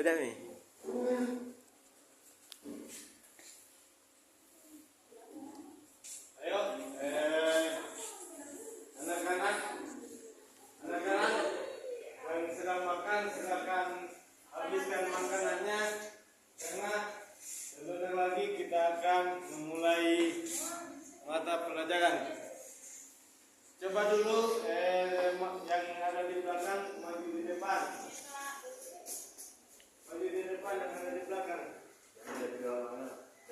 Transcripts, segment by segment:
Udah nih. Ayo, anak-anak yang sedang makan silakan habiskan makanannya karena sebentar lagi kita akan memulai mata pelajaran. Coba dulu yang ada di belakang maju di depan. Maju di depan yang ada di belakang.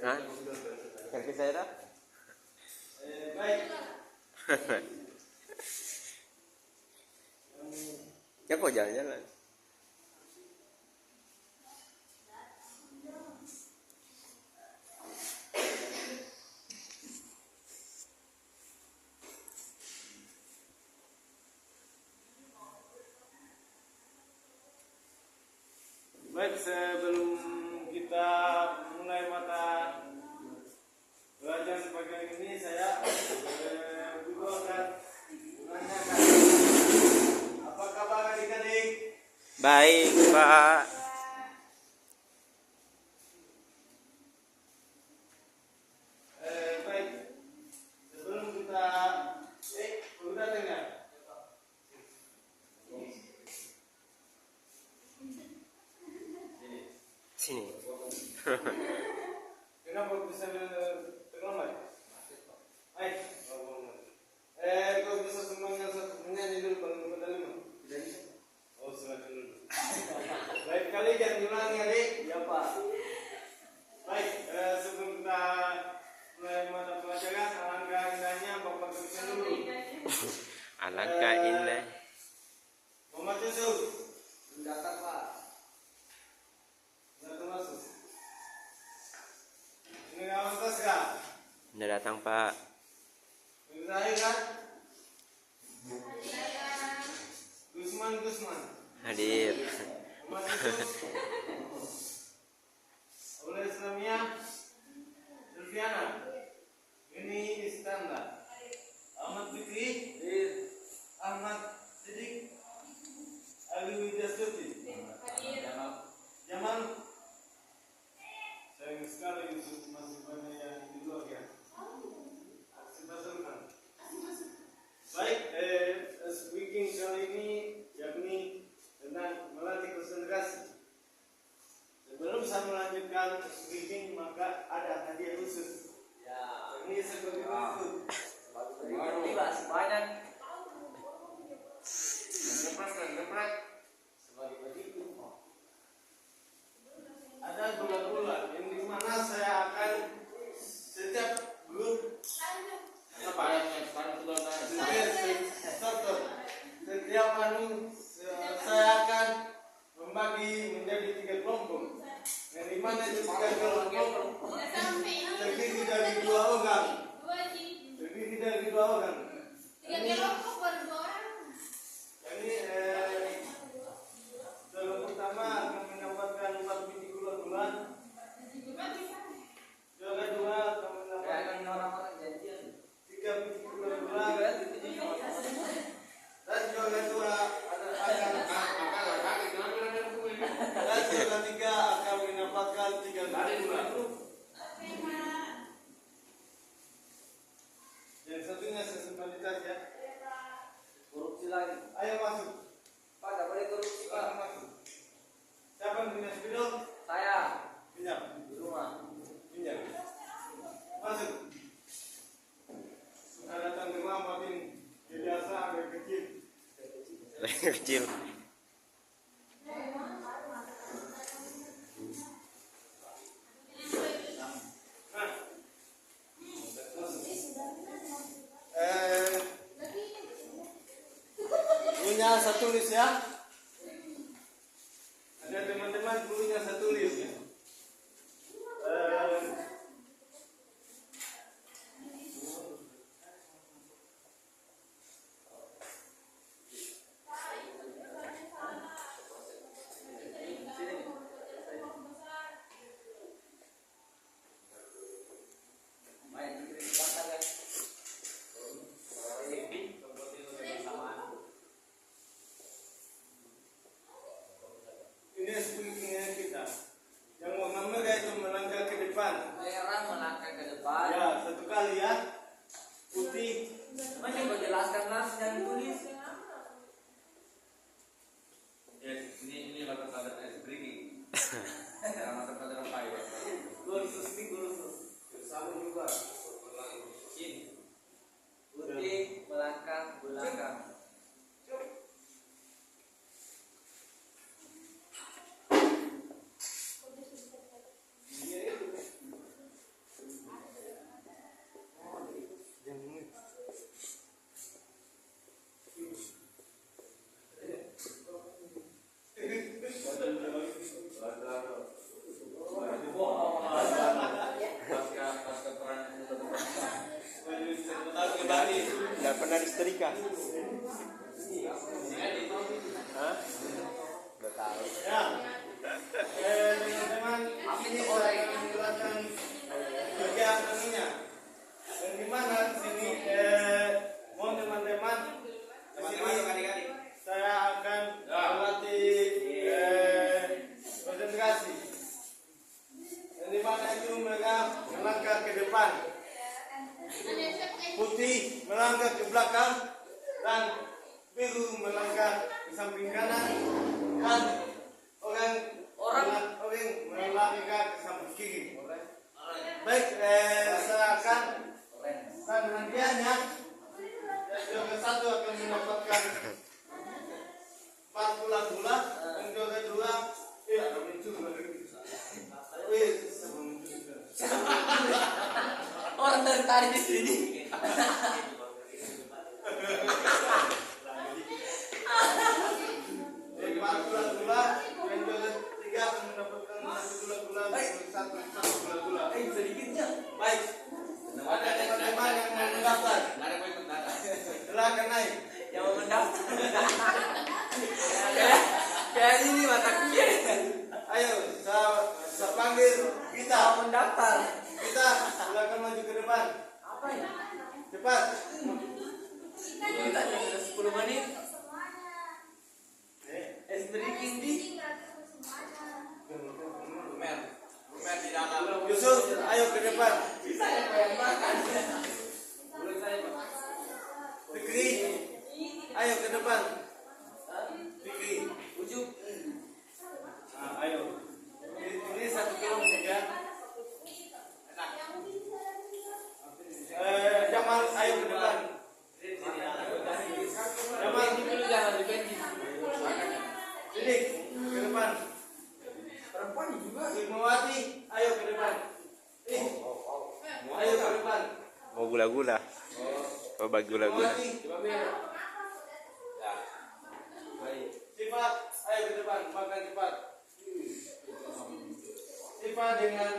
Hah? Kaki saya dah? Baik. Ya kok jalan-jalan? Baik, sebelum kita mulai mata pelajaran pagi ini, saya dulu akan menanyakan apa kabar adik-adik? Baik, Pak. Baik, sebelum kita udah dengar? Sini. Kenapa bisa terlambat? Baik. Kau bisa semuanya menyanyi dulu kalau pada 5? Oh, silakan dulu. Baik kali jangan ulangi adik. Ya Pak. Baik, sebelum kita mulai mata pelajaran, alangkah indahnya Bapak tuliskan dulu. Alangkah indah. Muhammad Yusuf. Datang Pak. Datang masuk. Ini kawan Tasga. Udah datang, Pak. Ini saya kan? Gusman. Hadir. Muhammad Yusuf. Oleh Islamiyah. Zulfiana. Ini Iskandar. Ahmad Fikri. Ahmad Sidik. Ali Wijastuti. Jamal. Sayang sekali Yusuf masih banyak yang di luar ya. Kita senang. Baik, speaking kali ini yakni tentang melatih konsentrasi. Sebelum saya melanjutkan speaking, maka ada hadiah khusus. Ya. Ini sebagai berikut. Banyak. Ngepret. Sebagai berikut. Ada bulan-bulan yang dimana saya akan setiap grup setiap saya akan membagi menjadi 3 kelompok. Yang dimana itu 3 kelompok terdiri dari 2 orang. Ini kelompok pertama akan mendapatkan 4 biji gula-gula. Yang kedua akan mendapatkan 3 biji gula-gula. Dan yang kedua ketiga akan mendapatkan 3 biji gula. Yang satunya sesimpalitas ya. Korupsi lagi. Ayo masuk. Pak, tak boleh korupsi Pak. Masuk. Siapa yang punya spidol? Saya. Pinjam. Di rumah. Pinjam. Masuk. Sudah datang terlambat ini. Biasa agak kecil. Kecil. Punya satu tulis ya. Ada teman-teman punya satu tulis ya. putih. Masih kau jelaskan Lars, jangan tulis. Ya, ini lakukan standar ice breaking. Karena terkadang apa ya? Kursus ini kursus. Sama juga. Putih, belakang, belakang. Nggak pernah disetrika. Hah? Nggak tahu. Ya. Teman-teman, ini saya akan menjelaskan bagian ininya. Dan di mana di sini mohon teman-teman di sini saya akan melatih konsentrasi. Dan di mana itu mereka melangkah ke depan. Putih melangkah ke belakang dan biru melangkah ke samping kanan dan orang melangkah ke samping kiri. Baik, saya akan hadiahnya. Yang satu akan mendapatkan 4 gula dan yang kedua ada muncul lagi. Orang dari tadi di sini. Gula dan yang ketiga akan mendapatkan 1 gula. Sedikitnya. Baik. Ada teman-teman yang mau mendaftar. Silakan naik. Yang mau mendaftar. Kayak ini mata kuliah. Ayo, saya panggil kita. Mau mendaftar. Kita silakan maju ke depan. Apa ya? Cepat. Kita sudah 10 menit. Es breaking di. Lumer di dalam. Yusuf, ayo ke depan. Bisa ya pengen makan. Boleh saya, Pak? Fikri, ayo ke depan. Fikri, Ujuk. ayo. Ini 1 kelompok ya. Jamal, ayo ke depan. Jamal, Jangan dibenci. Sidik, ke depan. Perempuan juga. Hikmawati, ayo ke depan. Ayo ke depan. Mau gula-gula. Oh, bagi gula-gula. Hikmawati, Sifat, ayo ke depan, makan cepat. Sifat dengan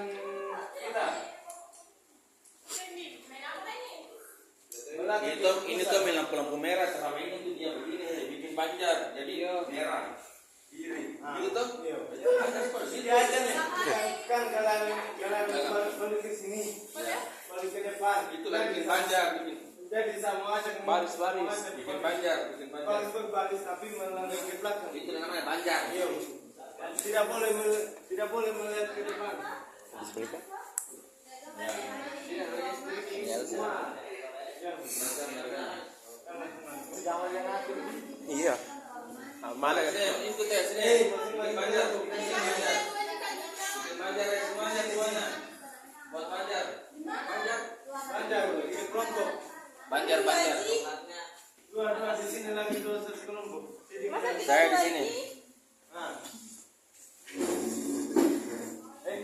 kita. Ini tuh lampu merah selama ini tuh dia begini bikin panjang jadi merah. Kiri. Gitu tuh. Dia aja nih. Kan kalian balik ke sini. Balik ke depan. Itu lagi bikin panjang, bikin Jadi sama aja baris, bikin panjang. Baris berbaris tapi melangkah ke belakang. Itu namanya panjang. Iya. Tidak boleh melihat ke depan. Disetrika? Jangan yang ngatur. Iya. Mana kan? Ikut ya sini. Bikin panjang tuh. Bikin panjang ya semuanya. Buat panjang. Panjang, ini kelompok. Banjar. Dua di sini lagi 2 satu kelompok. Saya di sini. Nah.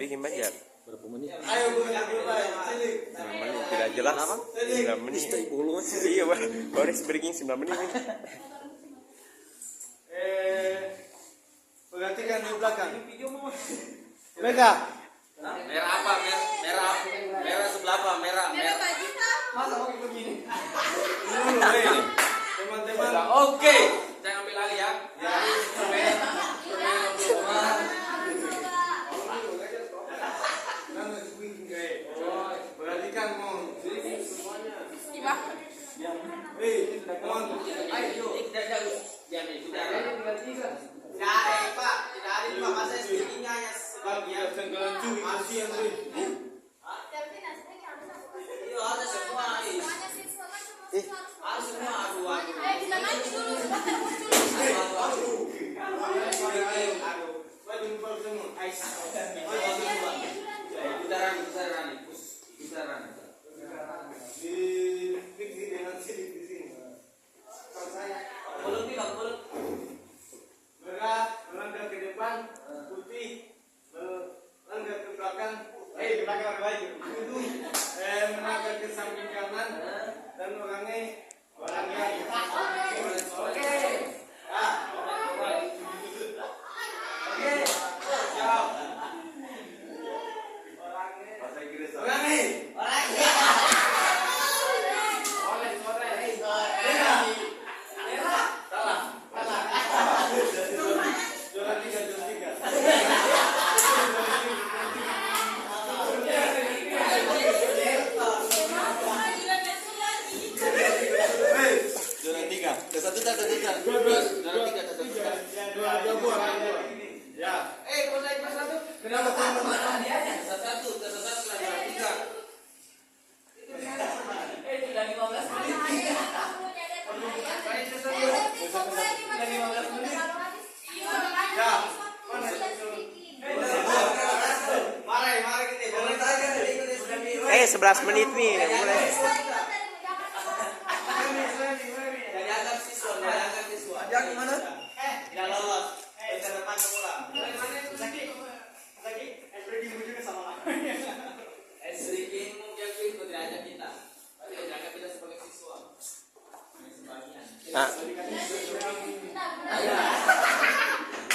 Bikin banjar. Ayo mulai. Sini. 9 menit tidak jelas. 9 menit. Iya, baru breaking 9 menit ini. Perhatikan di belakang. Mega. Merah apa? Merah sebelah apa? Merah. Masa mau begini? Teman-teman. Oke. Saya ambil alih ya. Perhatikan mau. Mohon. Ayo, jangan ikut. Bagian tenggelam cuy, kasihan cuy. menit Mi. Mulai. Dari anggap siswa, dari anggap siswa. Ajak gimana? Tidak lolos. Ke depan ke pulang. Esrikin mungkin itu tidak ajak kita. Tapi tidak ajak kita sebagai siswa. Sebagian. Ah,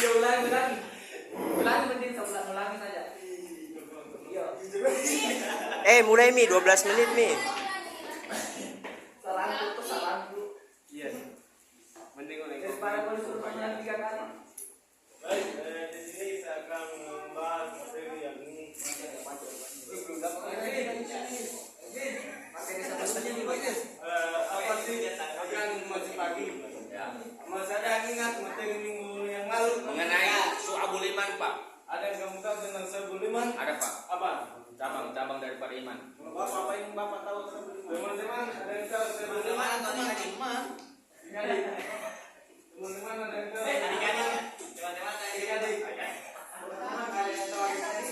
Ya ulangi. Ulangi penting ulangi saja. Iya. mulai Mi 12 menit Mi. Salangku. Iya. Mending oleh Daripada kau disuruh menang 3 kali. Baik, di sini saya akan membahas materi yang ini. Apa sih akan masih pagi? Masih ada yang ingat materi minggu yang lalu Mengenai Su'abul Iman, Pak. ada yang kamu tahu tentang Su'abul Iman? Ada, Pak. Apa? Cabang daripada iman. Apa yang bapak tahu Su'abul Iman? Teman-teman ada yang tahu Su'abul Iman? Iman. Teman-teman ada yang tahu? Teman-teman Adik-adik. Teman-teman ada yang tahu adik-adik?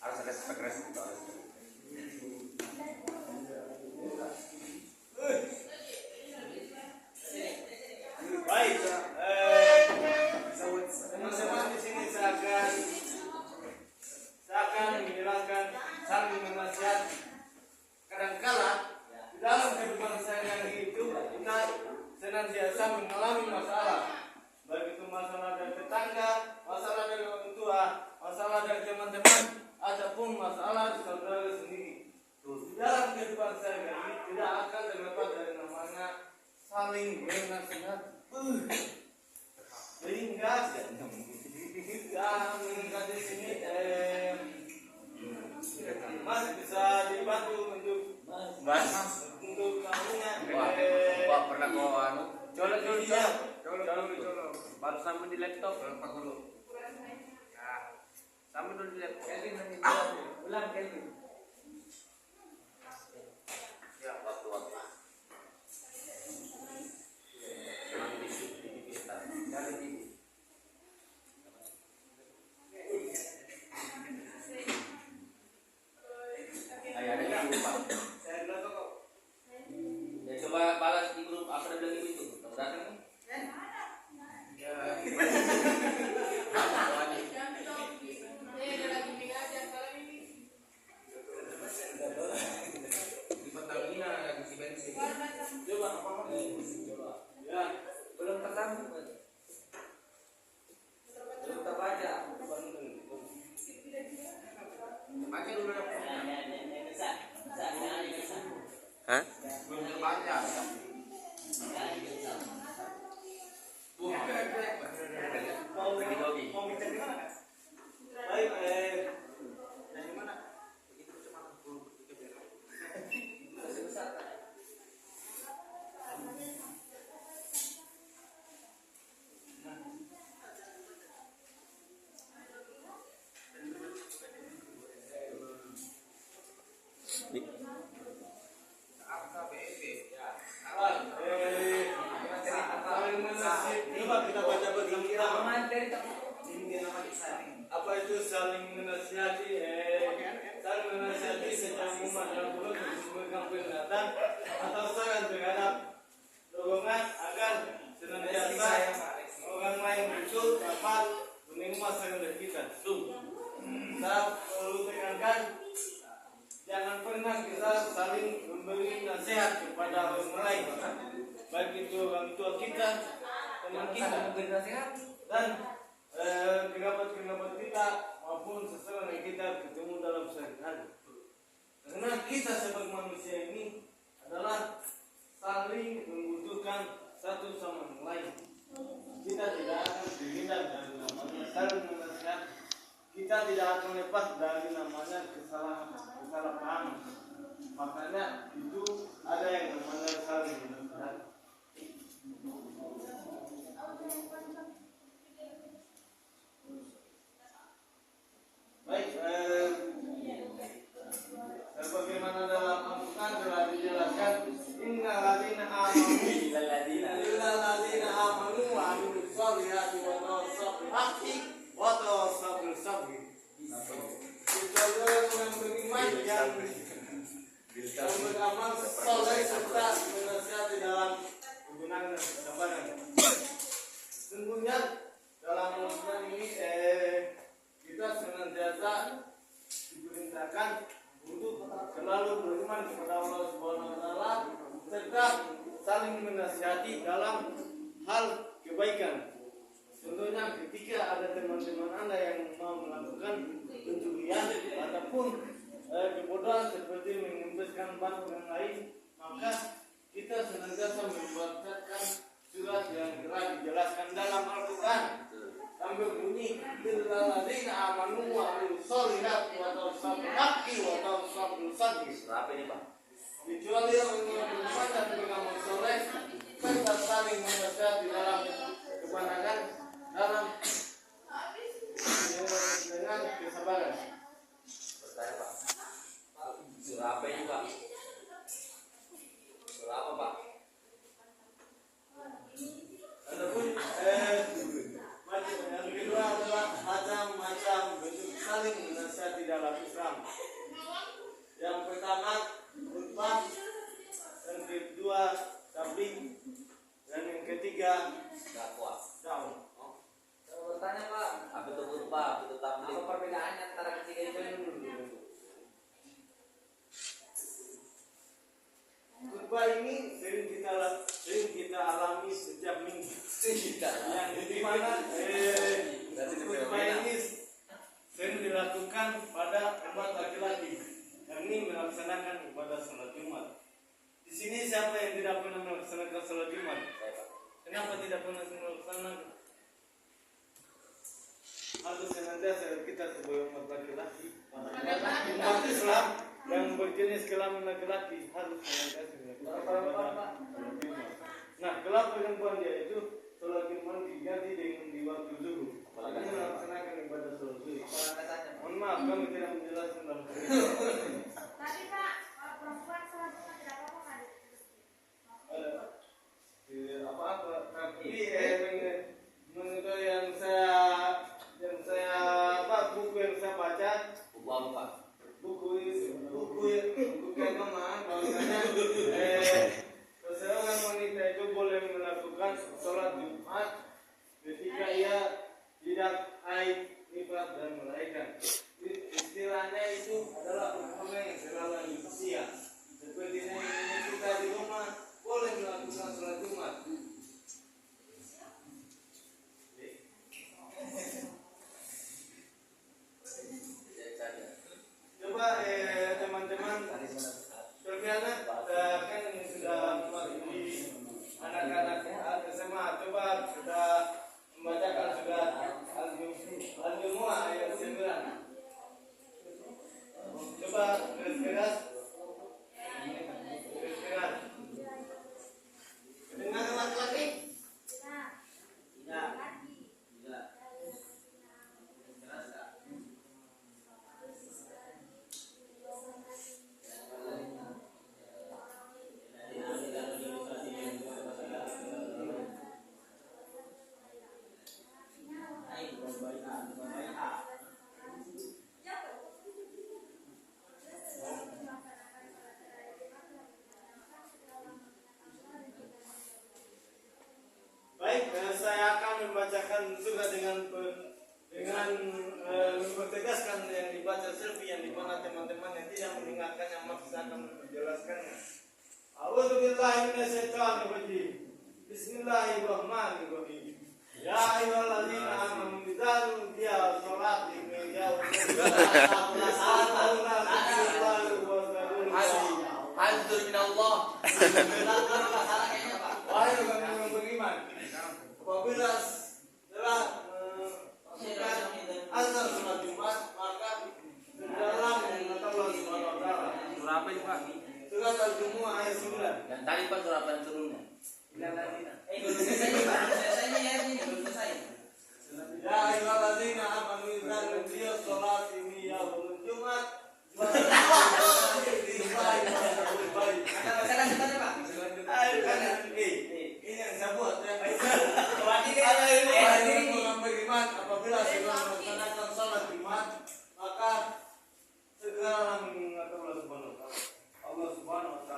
harus ada spek Baik, teman-teman di sini saya akan menjelaskan sambil menasihati. Kadangkala di dalam kehidupan sehari-hari itu kita senantiasa mengalami masalah, baik itu masalah dari tetangga, masalah dari orang tua, masalah dari teman-teman, ataupun masalah saudara sendiri. Di dalam kehidupan sehari-hari tidak akan terlepas dari namanya saling bernasihat. Sehingga meningkat di sini Mas bisa dibantu untuk kamunya. Pak pernah kau anu? Colok baru sampai di laptop. Pak dulu. Sampai dulu di laptop. Ulang Kelvin. Ya, waktu. Dari TV. Ayo ada yang lupa. Saya bilang kok. Ya coba balas di grup apa ada bilang itu. Kamu datang nih. Di Pertamina ada isi bensin. Coba. Ya. Belum tersambung. Belum terbaca. Baca dulu dong. Hah? Belum terbaca. Mau minta di mana? Baik, dari mana? Coba kita baca bersama-sama. Materi tak. Apa itu saling menasihati? Saling menasihati secara umat dalam mulut untuk memegang peringatan atau saran terhadap dorongan agar senantiasa orang lain itu dapat menerima saran dari kita. Kita perlu tekankan, jangan pernah kita saling memberi nasihat kepada orang lain, baik itu orang tua kita, teman kita, Memberi nasihat. dan kerabat-kerabat kita maupun seseorang yang kita ketemu dalam sehari-hari. Karena kita sebagai manusia ini adalah saling membutuhkan satu sama lain. Kita tidak akan terhindar dari namanya saling menasihat. Kita tidak akan lepas dari namanya kesalahpahaman. Makanya itu ada yang namanya saling menasihat. Baik, sebagaimana dalam Al-Quran telah dijelaskan, innal ladzina amanu wa amilus solihati wa tawassaw bil haqqi wa tawassaw bis sabr. beramal soleh serta menasihati dalam hubungan dan kesabaran. Tentunya dalam Ramadan ini kita senantiasa diperintahkan untuk selalu beriman kepada Allah Subhanahu wa taala serta saling menasihati dalam hal kebaikan. Contohnya ketika ada teman-teman Anda yang mau melakukan pencurian ataupun kebodohan seperti mengembuskan bank yang lain, maka kita senantiasa membacakan surat yang telah dijelaskan dalam Al-Quran sambil bunyi lilladzina amanu wa amilus sholihati wa tawassaw bil haqqi wa tawassaw bis sabr. Apa ini, Pak? Kecuali yang beriman dan beramal soleh serta saling menasihati dalam kebenaran dalam dengan kesabaran. Bertanya, Pak. Surah apa ini, Pak? Surah apa, Pak? Adapun yang kedua adalah macam-macam bentuk saling menasihati dalam Islam. Yang pertama khutbah, yang kedua tabligh, dan yang ketiga Dakwah. dakwah. Saya mau bertanya, Pak. Apa itu khutbah? Apa itu tabligh? Apa perbedaannya antara ketiga itu? Khutbah ini sering kita alami setiap minggu. Yang di mana khutbah ini sering dilakukan pada umat laki-laki, yakni melaksanakan ibadah salat Jumat. Di sini siapa yang tidak pernah melaksanakan salat Jumat? Kenapa tidak pernah melaksanakan? Harus senantiasa kita sebagai umat laki-laki, umat Islam yang berjenis kelamin laki-laki harus senantiasa melakukan ibadah salat Jumat. Nah, kalau perempuan dia itu salat Jumat diganti dengan di waktu zuhur. Ini melaksanakan ibadah salat zuhur. Mohon maaf, kami tidak menjelaskan dalam Tapi Pak, kalau perempuan sholat Jumat tidak apa-apa kan? apa-apa. Tapi menurut yang saya buku yang saya baca, Buku apa, Pak? buku agama bahwasanya seorang wanita itu boleh melakukan sholat Jumat ketika ia tidak haid, nifas dan melahirkan. Istilahnya itu adalah umpama yang selalu usia. Seperti ini kita di rumah boleh melakukan sholat Jumat. Coba teman-teman terbiasa kan sudah memasuki anak-anak SMA, coba sudah membacakan sudah Al-Jumu'ah ayat 9. Coba keras. Dengan laki-laki. Ya. Baik, saya akan membacakan juga dengan mempertegaskan yang dibaca selfie yang dimana teman-teman yang tidak mendengarkannya maksud saya akan menjelaskannya. A'udzubillahi minasyaitonirrajim. Bismillahirrahmanirrahim. Ya ayyuhalladzina amanu idza nudiya sholati min Hancur min Allah. Wahai orang yang beriman, apabila telah azan sholat Jumat, maka segeralah mengingat Allah Subhanahu wa taala. Surah apa ini, Pak? Surat Al-Jumu'ah ayat 9. Dan tadi, Pak, surah apa yang sebelumnya? Belum selesai, Pak. Belum selesai. Ya ayyuhalladzina amanu idza nudiya sholati min yaumil Jumat ini yang saya buat ya. Orang beriman apabila sudah melaksanakan sholat Jumat maka segeralah mengingat Allah Subhanahu wa taala. Allah Subhanahu wa taala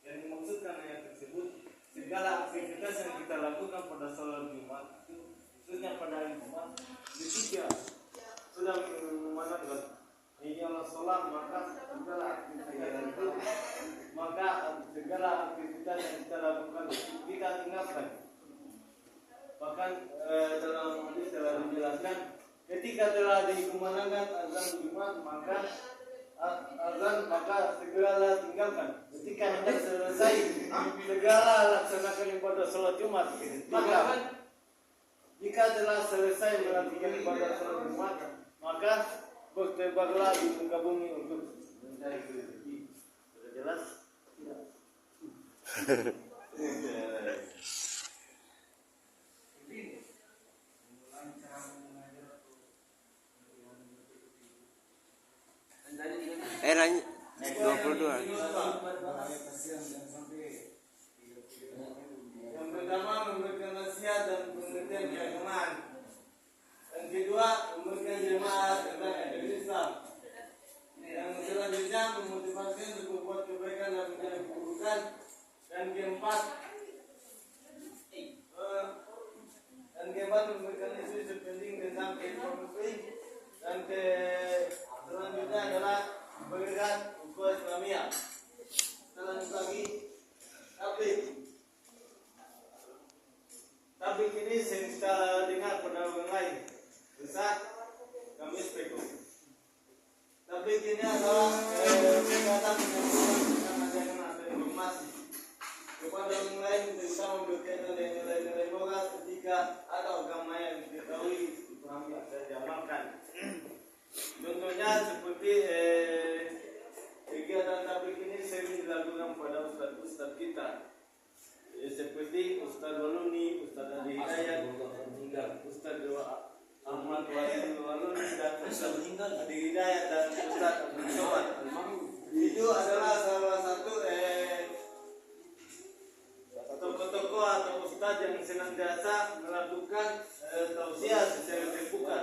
yang dimaksudkan ayat tersebut, segala aktivitas yang kita lakukan pada sholat Jumat itu, khususnya pada hari Jumat, ketika sudah memandangkan ini adalah sholat, maka segala aktivitas yang kita lakukan kita tinggalkan. Bahkan dalam hadis telah dijelaskan, ketika telah dikumandangkan azan Jumat, maka segeralah tinggalkan. Ketika hendak selesai, segeralah laksanakan ibadah sholat Jumat. Maka jika telah selesai melakukan ibadah sholat Jumat, maka bertebarlah di muka bumi untuk mencari rezeki. Sudah jelas? Tidak. Nanya 22. Yang pertama memberikan nasihat dan pengertian keagamaan. Yang kedua memberikan jemaat tentang agama Islam. Yang selanjutnya memotivasi untuk berbuat kebaikan dan mencari keburukan. Dan keempat memberikan isu penting tentang kehidupan muslim. Dan selanjutnya adalah bergerak ukhuwah Islamiyah. Selanjutnya lagi tablik ini sering kita dengar pada orang lain. Besar kami speko. Tablik ini adalah kegiatan menyampaikan ajaran atau informasi kepada orang lain tentang berkaitan dengan nilai-nilai moral ketika ada agama yang diketahui, dipahami dan diamalkan. Contohnya seperti kegiatan tablik ini sering dilakukan pada ustaz-ustaz kita, seperti Ustaz Waluni, Ustaz Adi Hidayat, Ustaz Ahmad Waluni dan Ustaz Adi Hidayat dan Ustaz Abdul Somad. Itu adalah salah satu tokoh-tokoh atau ustaz yang senantiasa melakukan tausiah secara terbuka.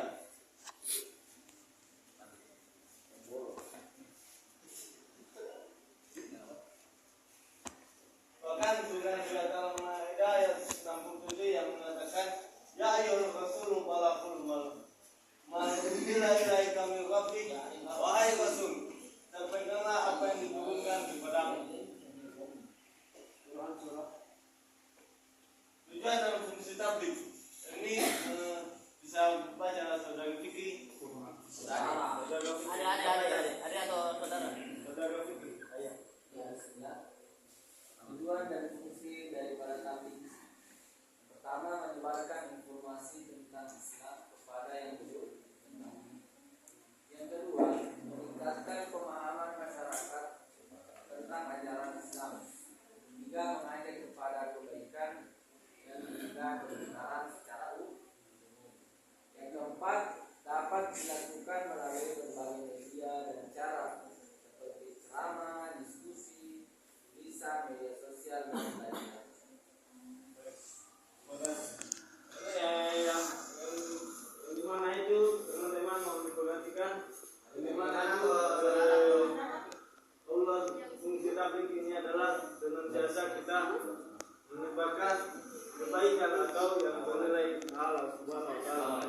Bahkan sudah dalam Al-Maidah ayat 67 yang mengatakan, ya ayyuhal rasul balaqul mal unzila ilaika min rabbik, wahai rasul, sampaikanlah apa yang diturunkan kepadamu. Tujuan dalam fungsi tablik ini bisa baca saudara fikri. Ada atau saudara? Saudara fikri. Tujuan dan fungsi daripada tablik pertama, menyebarkan informasi tentang Islam kepada yang belum mengenal. Yang kedua, meningkatkan pemahaman masyarakat tentang ajaran Islam hingga mengajak kepada kebaikan dan juga kebenaran secara umum. Yang keempat, dapat dilakukan melalui berbagai media dan cara seperti ceramah, diskusi, tulisan, media sosial dan lainnya. Yang dimana itu teman-teman mau diperhatikan, dimana itu Allah fungsi tablik ini adalah senantiasa kita menyebarkan kebaikan atau yang bernilai Allah Subhanahu wa Ta'ala.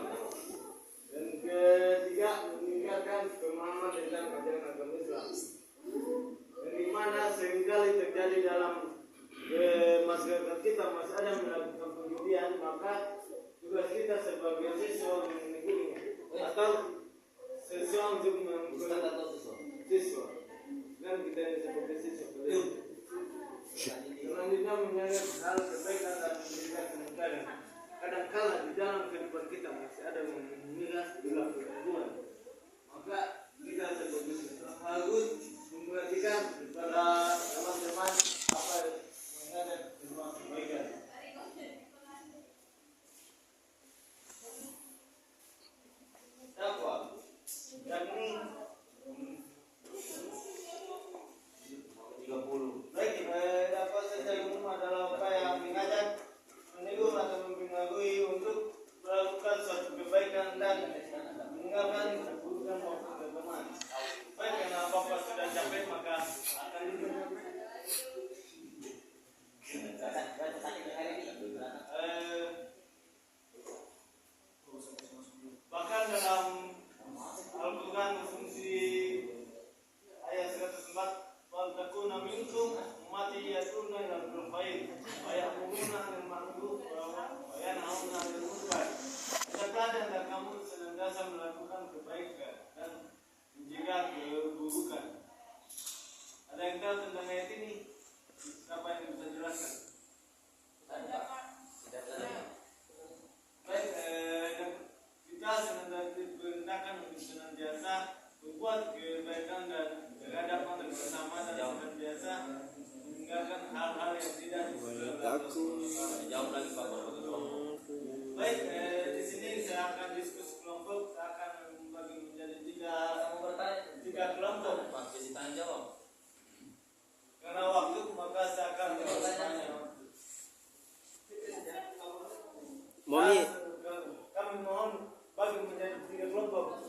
Dan ketiga, meningkatkan pemahaman tentang ajaran agama Islam. Dan di mana seringkali terjadi dalam masyarakat kita masih ada melakukan penjudian, maka tugas kita sebagai siswa meneguri atau siswa untuk siswa dan kita sebagai siswa selanjutnya menyeret hal kebaikan dan memberikan kemungkaran. Kadang-kala di dalam kehidupan kita masih ada memiras perilaku kebodohan, maka kita sebagai siswa harus memperhatikan kepada teman-teman apa yang ada semua kebaikan. Dakwah, yakni 30. Baik, dakwah secara umum adalah upaya yang mengajak, menegur atau mempengaruhi untuk melakukan suatu kebaikan dan meninggalkan keburukan maupun baik. Ayah menguna dan mandu, ayah nauna dan mudbat. Hendaklah dan kamu senantiasa melakukan kebaikan dan mencegah keburukan. Ada yang tahu tentang ayat ini? Siapa yang bisa jelaskan? Baik, kita senantiasa untuk senantiasa membuat kebaikan dan berhadapan bersama dan senantiasa meninggalkan hal-hal yang tidak Jauh lagi Pak. baik. Di sini saya akan diskusi kelompok. Saya akan membagi menjadi tiga kelompok. Pak, jadi tanya jawab. Karena waktu maka saya akan Mami, kami mohon bagi menjadi tiga kelompok.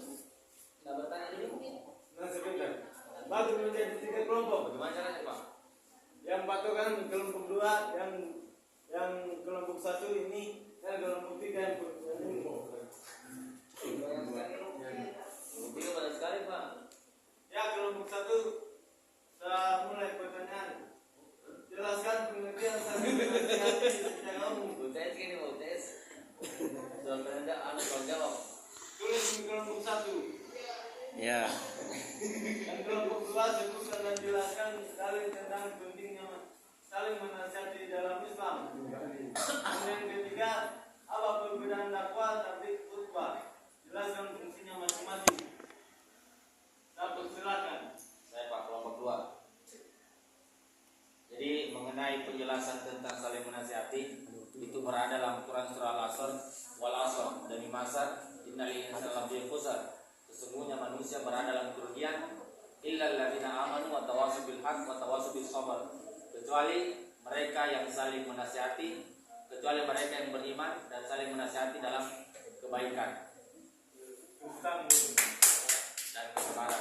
Nah, bertanya dulu. Nah, sebentar. Bagi menjadi tiga kelompok. Bagaimana caranya Pak? Yang patokan kelompok 2, yang kelompok 1 ini, dan kelompok 3 yang umum. Tiga banyak sekali Pak. Ya, kelompok 1 saya mulai pertanyaan. Jelaskan pengertian saling menasihati secara umum. UTS gini UTS. Soal kerja anu kalau jawab. Tulis di kelompok 1. ya. Dan kelompok 2 sebutkan dan jelaskan saling tentang pentingnya saling menasihati dalam Islam. Dan yang ketiga, apa perbedaan dakwah tapi khutbah? Jelaskan fungsinya masing-masing. Satu, silakan. Saya Pak kelompok 2. Jadi mengenai penjelasan tentang saling menasihati itu berada dalam Quran surah Al-Asr wal Asr dan Masar innal insana lafi khusr. Sesungguhnya manusia berada dalam kerugian illal ladzina amanu wa tawassaw bil haqq wa tawassaw bis sabr. Kecuali mereka yang saling menasihati, kecuali mereka yang beriman dan saling menasihati dalam kebaikan dan kebenaran.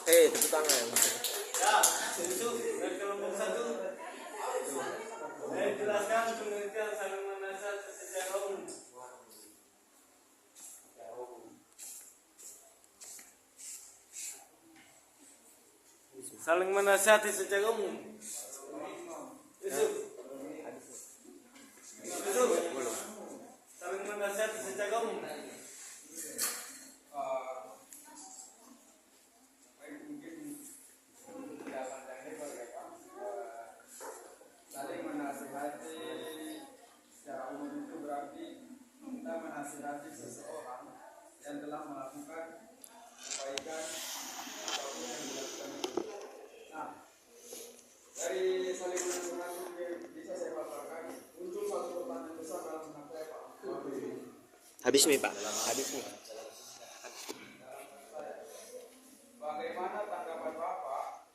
Tepuk tangan. Ya, itu dari kelompok 1. Saya jelaskan pengertian saling menasihati secara umum. Saling menasihati secara umum. Yusuf. Saling menasihati secara umum. Saling menasihati secara umum itu berarti kita menasihati seseorang yang telah melakukan kebaikan ataupun yang dilakukan itu. Nah, dari saling menasihati bisa saya paparkan muncul satu pertanyaan besar dalam benak saya, Pak. Habis nih Pak. Habis nih. Bagaimana tanggapan Bapak?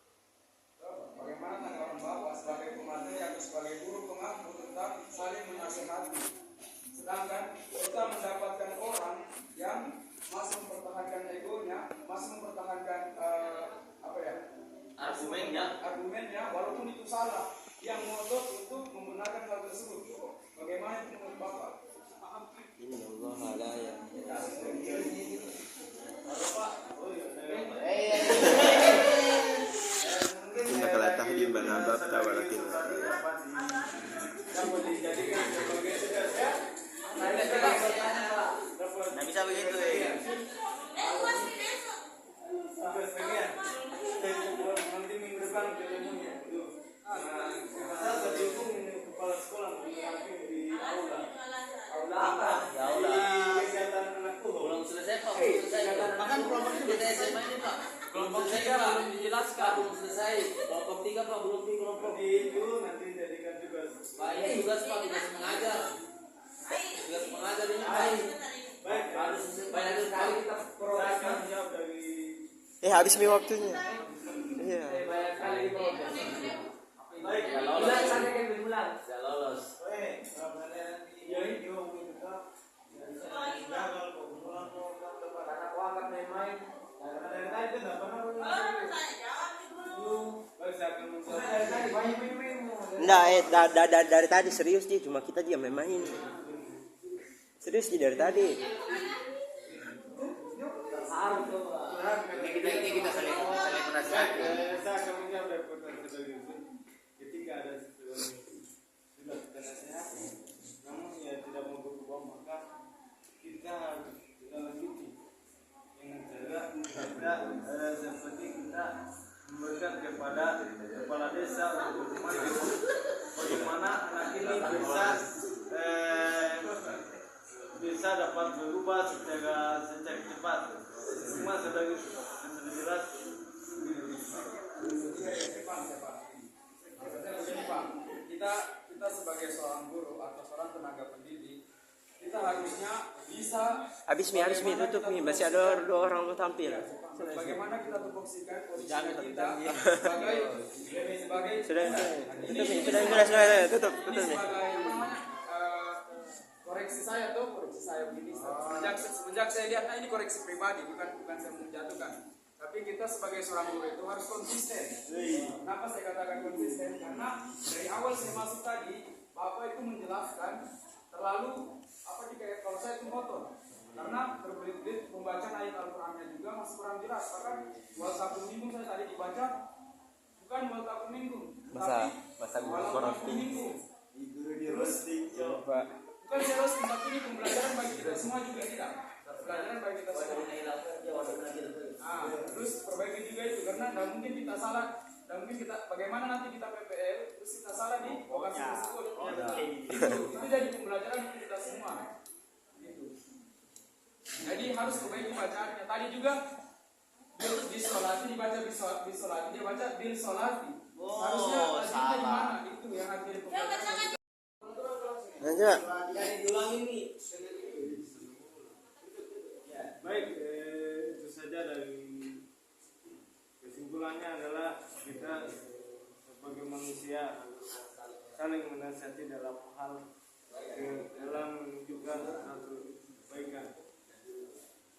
Bagaimana tanggapan Bapak sebagai pemateri atau sebagai guru pengaku tentang saling menasihati? Sedangkan kita mendapatkan orang yang masih mempertahankan egonya, masih mempertahankan argumennya, walaupun itu salah, yang ngotot untuk membenarkan hal tersebut. Bagaimana itu menurut Bapak? Innallaha la innaka la tahdi man ahbabta walakin Nggak bisa begitu ya. Nanti minggu depan ketemunya. Saya terdukung kepala sekolah mendamping di aula. Aula apa? Ya udah. Di kegiatan anakku. Belum selesai Pak. Belum selesai. Makan kelompok itu di SMA ini Pak. Kelompok 3 belum dijelaskan. Belum selesai. Kelompok 3 Pak belum di kelompok. Itu nanti jadikan tugas. Pak ini tugas Pak tugas mengajar. Tugas mengajar ini baik. Baik, Harus banyak sekali kita saya proses. akan jawab dari habis nih waktunya. Iya. Banyak sekali proses. baik. Ya lolos. Ulang sampai ke bulan. Ya lolos. Karena aku angkat main-main. Enggak, dari tadi serius sih, cuma kita dia main-main. Serius sih dari tadi. Harus coba. Ini kita saling menasihati. Saya akan menjawab dari pertanyaan saudara Yusuf. Ketika seperti kita memberikan kepada kepala desa untuk bagaimana anak ini bisa dapat berubah secara cepat. Semua sudah jelas. Kita sebagai seorang guru atau seorang tenaga pendidik, kita harusnya bisa Habis mi tutup mi, masih ada dua orang mau tampil. bagaimana kita tupoksikan posisi kita sebagai Sudah tutup ini sebagai koreksi saya begini. Semenjak saya lihat, nah ini koreksi pribadi, bukan saya menjatuhkan. Tapi kita sebagai seorang guru itu harus konsisten. Kenapa saya katakan konsisten? Karena dari awal saya masuk tadi, Bapak itu menjelaskan terlalu kalau saya itu motor. Karena berbelit-belit pembacaan ayat Al-Qur'annya juga masih kurang jelas. Bahkan wal takum minkum saya tadi dibaca bukan wal takum minkum, tapi wal takum minkum. Terus bukan saya roasting, tapi ini pembelajaran bagi kita semua juga tidak. Pelajaran bagi kita semua. Terus perbaiki juga itu karena tidak mungkin kita salah. Dan mungkin kita bagaimana nanti kita PPL terus kita salah di lokasi tersebut. Itu jadi pembelajaran untuk kita semua. Gitu. Jadi harus perbaiki bacaannya. Tadi juga bisolati dibaca bisolati, dia baca bilsolati. Harusnya tadinya di mana? Itu yang harus jadi pembelajaran. Lanjut. Baik, itu saja dari kesimpulannya adalah kita sebagai manusia saling menasihati dalam hal dalam menunjukkan satu kebaikan.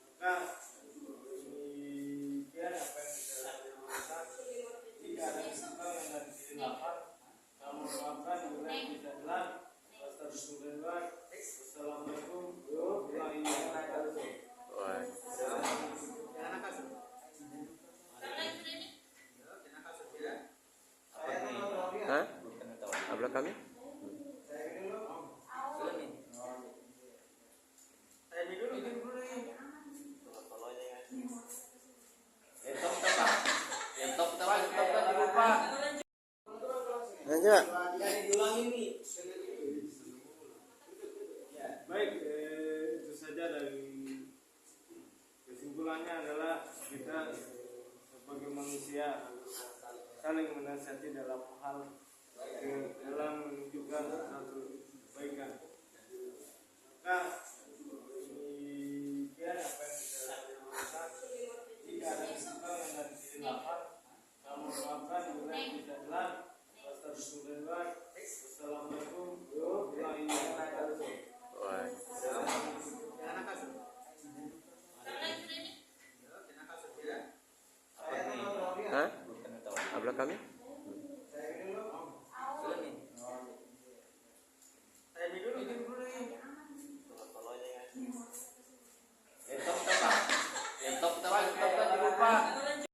Maka demikian apa yang bisa dilakukan. Jika ada kesempatan yang dari diri lapar, kami maafkan bila kita jelas. Wassalamualaikum warahmatullahi wabarakatuh. Hah? Upload kami? Lanjut. Baik, itu saja dari kesimpulannya adalah kita sebagai manusia saling menasihati dalam hal dalam menunjukkan satu kebaikan. Maka